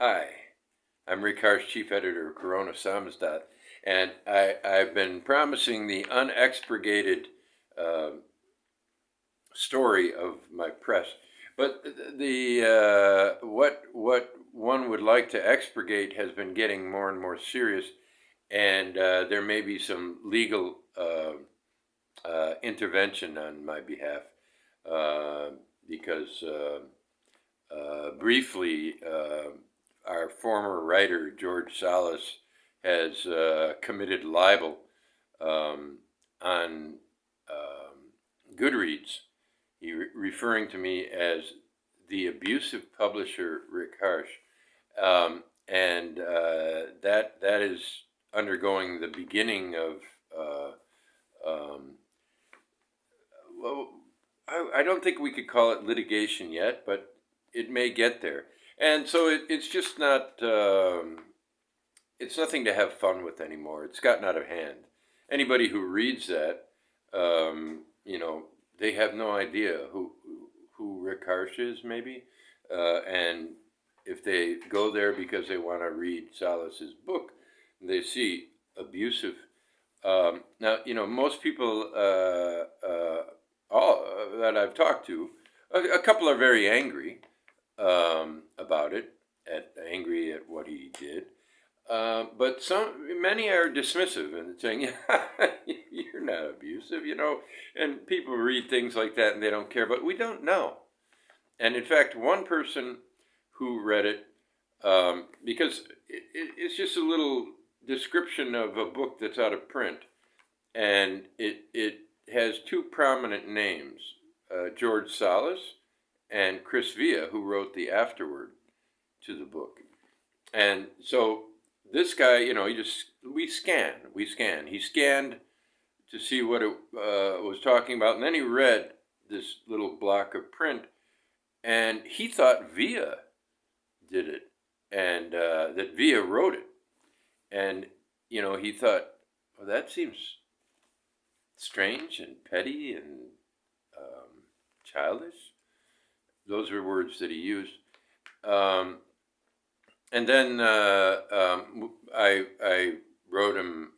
Hi, I'm Rick Harsh, Chief Editor of Corona Samizdat, and I've been promising the unexpurgated uh, story of my press. But what one would like to expurgate has been getting more and more serious, and there may be some legal intervention on my behalf because briefly, our former writer, George Salas, has committed libel on Goodreads. Referring to me as the abusive publisher, Rick Harsh. And that is undergoing the beginning of, well, I don't think we could call it litigation yet, but it may get there. And so it's just not, it's nothing to have fun with anymore. It's gotten out of hand. Anybody who reads that, they have no idea who Rick Harsh is, maybe. And if they go there because they want to read Salas's book, they see abusive. Now, most people all that I've talked to, a couple are very angry about it, angry at what he did. But many are dismissive and saying, "Yeah, you're not abusive," And people read things like that and they don't care, but we don't know. And in fact, one person who read it, because it's just a little description of a book that's out of print, and it has two prominent names, George Salas and Chris Villa, who wrote the afterword to the book. And so this guy, we scan. He scanned to see what it was talking about, and then he read this little block of print, and he thought Villa did it, and that Villa wrote it. And, he thought, well, that seems strange and petty and childish. Those were words that he used. And then I wrote him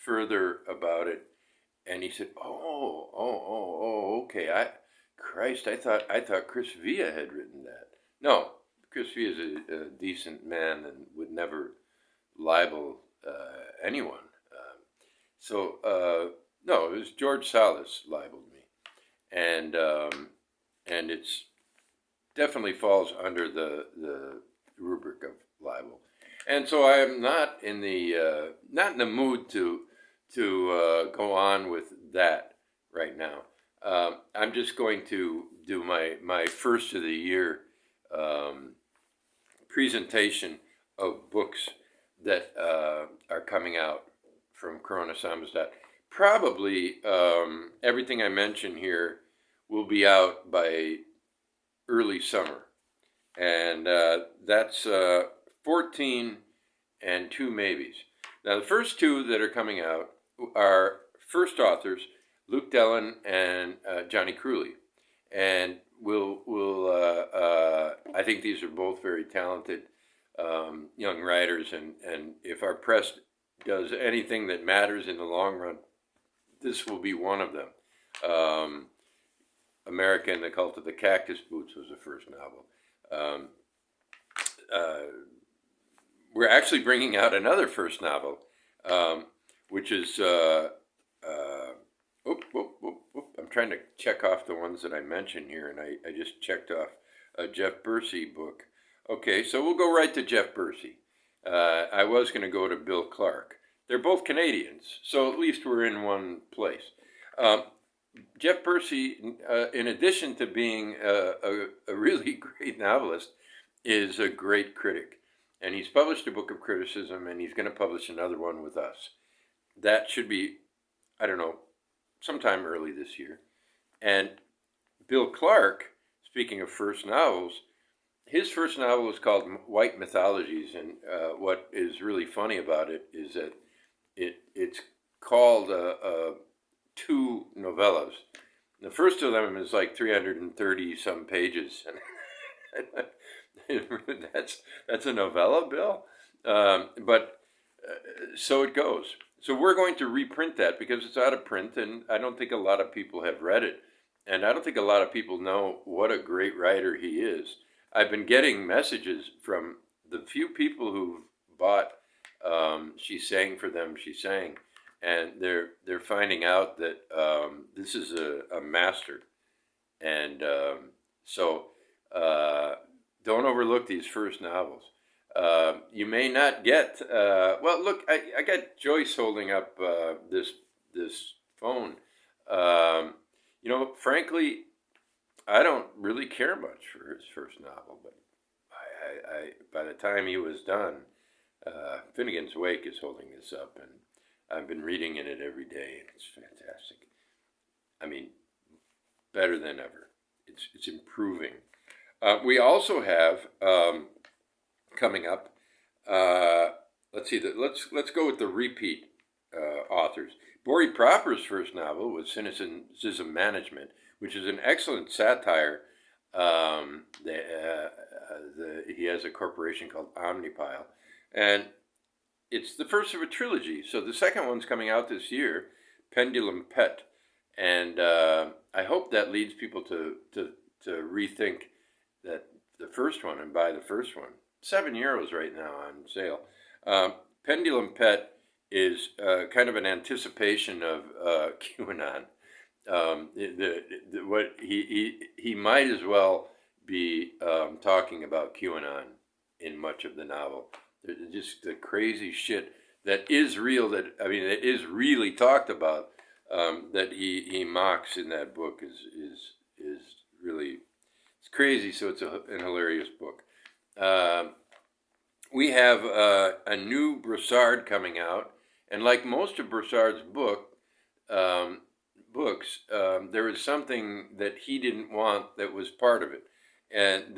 further about it, and he said, "Oh, okay. I thought Chris Villa had written that. No, Chris Villa is a decent man and would never libel anyone. No, it was George Salas libeled me, and it's definitely falls under the rubric of libel. And so I am not in the mood to go on with that right now. I'm just going to do my first of the year presentation of books that are coming out from Corona Samizdat. Probably everything I mention here will be out by early summer. And that's 14 and 2 maybes. Now, the first two that are coming out are first authors, Luke Dellon and Johnny Crewley. And I think these are both very talented young writers. And if our press does anything that matters in the long run, this will be one of them. America and the Cult of the Cactus Boots was the first novel. We're actually bringing out another first novel, which is, I'm trying to check off the ones that I mentioned here, and I just checked off a Jeff Percy book. Okay, so we'll go right to Jeff Percy. I was going to go to Bill Clark. They're both Canadians, so at least we're in one place. Jeff Percy, in addition to being a really great novelist, is a great critic. And he's published a book of criticism, and he's going to publish another one with us. That should be, I don't know, sometime early this year. And Bill Clark, speaking of first novels, his first novel was called White Mythologies. And what is really funny about it is that it's called two novellas. The first of them is like 330 some pages. that's a novella, Bill. But so it goes. So we're going to reprint that because it's out of print, and I don't think a lot of people have read it, and I don't think a lot of people know what a great writer he is. I've been getting messages from the few people who've bought She Sang for Them, She Sang, and they're finding out that this is a master, and so don't overlook these first novels. You may not get. Well, look, I got Joyce holding up this phone. Frankly, I don't really care much for his first novel, but I by the time he was done, Finnegan's Wake is holding this up, and I've been reading in it every day, and it's fantastic. I mean, better than ever. It's improving. We also have coming up. Let's see. Let's go with the repeat authors. Bori Proper's first novel was Cynicism Management, which is an excellent satire. He has a corporation called Omnipile, and it's the first of a trilogy. So the second one's coming out this year, Pendulum Pet, and I hope that leads people to rethink that the first one and buy the first one. €7 right now on sale. Pendulum Pet is kind of an anticipation of QAnon. What he might as well be talking about QAnon in much of the novel. Just the crazy shit that is real. That is really talked about. That he mocks in that book is really, it's crazy. So it's an hilarious book. We have a new Brossard coming out, and like most of Brossard's books, there was something that he didn't want that was part of it, and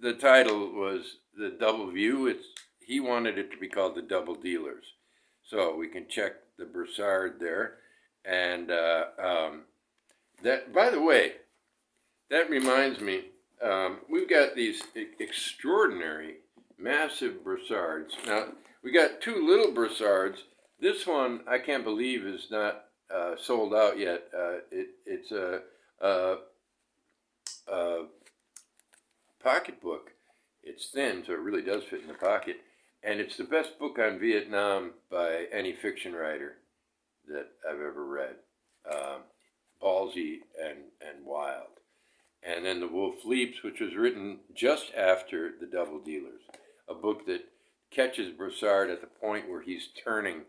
the title was The Double View. He wanted it to be called The Double Dealers, so we can check the Brossard there. And that, by the way, that reminds me, we've got these extraordinary, massive Brossards. Now, we got two little Brossards. This one, I can't believe, is not sold out yet. It's a pocketbook. It's thin, so it really does fit in the pocket. And it's the best book on Vietnam by any fiction writer that I've ever read. Ballsy and wild. And then The Wolf Leaps, which was written just after The Double Dealers, a book that catches Brossard at the point where he's turning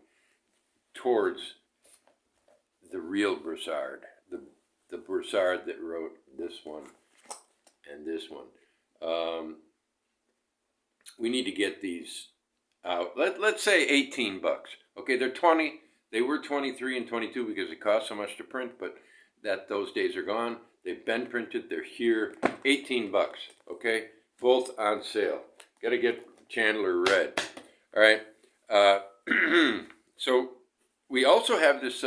towards the real Brossard, the Brossard that wrote this one and this one. We need to get these out. Let's say $18. Okay, they're 20. They were 23 and 22 because it cost so much to print, but those days are gone. They've been printed. They're here. $18. Okay, both on sale. Got to get Chandler read. All right. So we also have this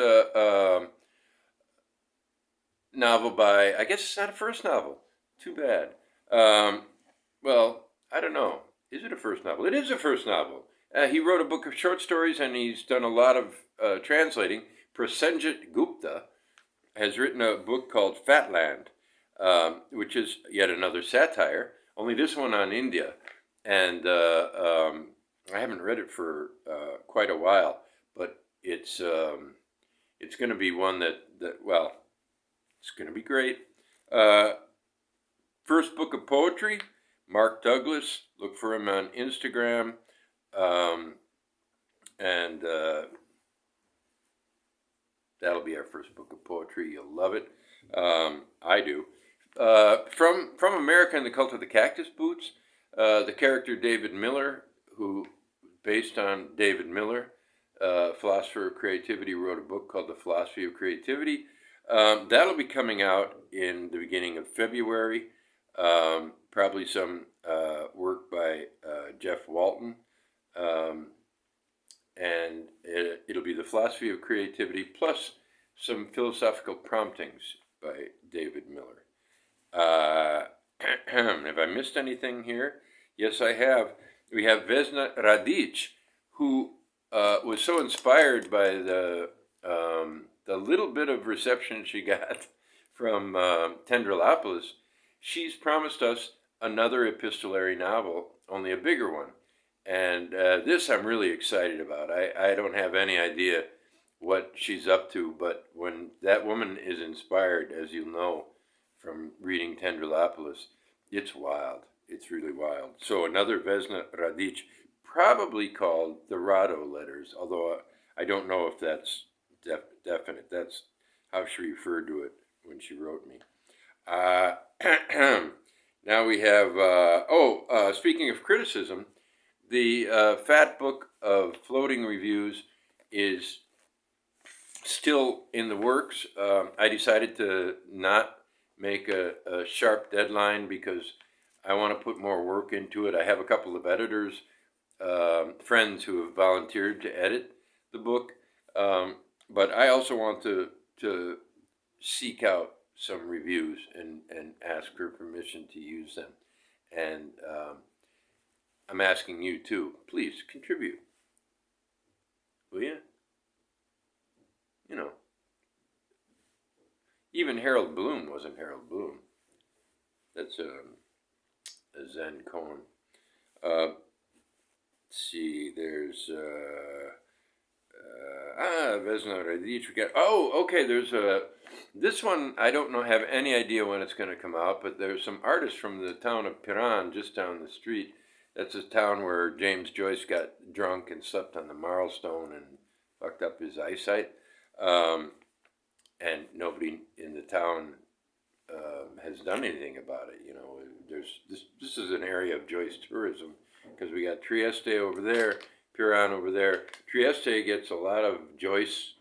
novel by, I guess it's not a first novel. Too bad. Well, I don't know. Is it a first novel? It is a first novel. He wrote a book of short stories, and he's done a lot of translating. Prasenjit Gupta has written a book called Fatland, which is yet another satire, only this one on India. And I haven't read it for quite a while, but it's going to be one that it's going to be great. First book of poetry, Mark Douglas. Look for him on Instagram. And that'll be our first book of poetry. You'll love it. I do. From America and the Cult of the Cactus Boots, the character David Miller, who, based on David Miller, philosopher of creativity, wrote a book called The Philosophy of Creativity. That'll be coming out in the beginning of February. Probably some work by Jeff Walton. And it'll be The Philosophy of Creativity plus some philosophical promptings by David Miller. Have I missed anything here? Yes, I have. We have Vesna Radic, who was so inspired by the little bit of reception she got from Tendrolopolis. She's promised us another epistolary novel, only a bigger one. And this I'm really excited about. I don't have any idea what she's up to, but when that woman is inspired, as you'll know from reading Tendrolopolis, it's wild. It's really wild. So another Vesna Radic, probably called the Rado letters, although I don't know if that's definite. That's how she referred to it when she wrote me. Now we have, speaking of criticism, the fat book of floating reviews is still in the works. I decided to not make a sharp deadline because I want to put more work into it. I have a couple of editors, friends who have volunteered to edit the book, but I also want to seek out some reviews and ask for permission to use them. And I'm asking you too. Please contribute. Will you? You know, even Harold Bloom wasn't Harold Bloom. That's a Zen koan. Let's see, there's Vesna Radic. We got. Oh, okay. There's this one. I don't know. Have any idea when it's going to come out, but there's some artists from the town of Piran, just down the street. That's a town where James Joyce got drunk and slept on the marlstone and fucked up his eyesight. And nobody in the town has done anything about it. You know, there's this is an area of Joyce tourism because we got Trieste over there, Piran over there. Trieste gets a lot of Joyce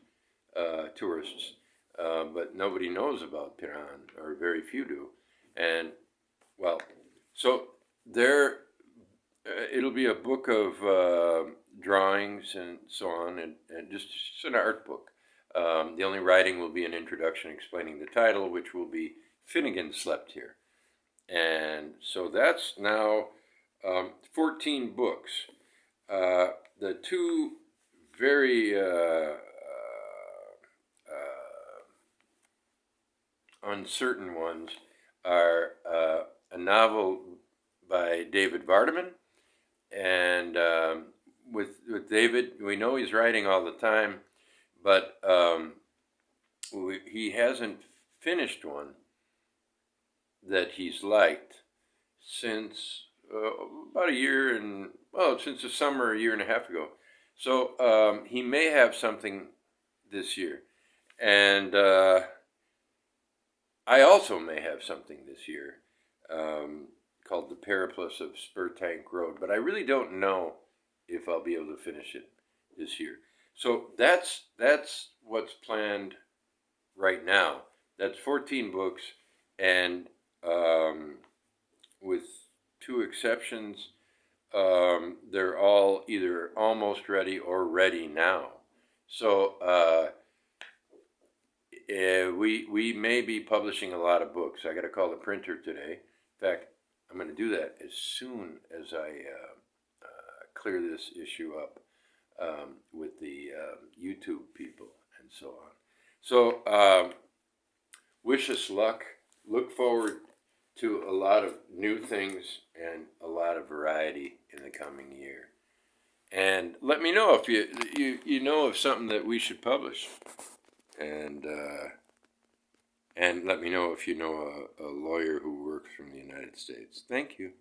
tourists, but nobody knows about Piran, or very few do. And well, so there, it'll be a book of drawings and so on, and just an art book. The only writing will be an introduction explaining the title, which will be Finnegan Slept Here. And so that's now 14 books. The two very uncertain ones are a novel by David Vardeman. And with David, we know he's writing all the time, but he hasn't finished one that he's liked since about a year since the summer, a year and a half ago. So he may have something this year. And I also may have something this year called The Periplus of Spurtank Road, but I really don't know if I'll be able to finish it this year. So that's what's planned right now. That's 14 books, and with two exceptions, they're all either almost ready or ready now. So we may be publishing a lot of books. I got to call the printer today. In fact, I'm going to do that as soon as I clear this issue up with the YouTube people and so on. So wish us luck. Look forward to a lot of new things and a lot of variety in the coming year. And let me know if you know of something that we should publish. And let me know if you know a lawyer who works from the United States. Thank you.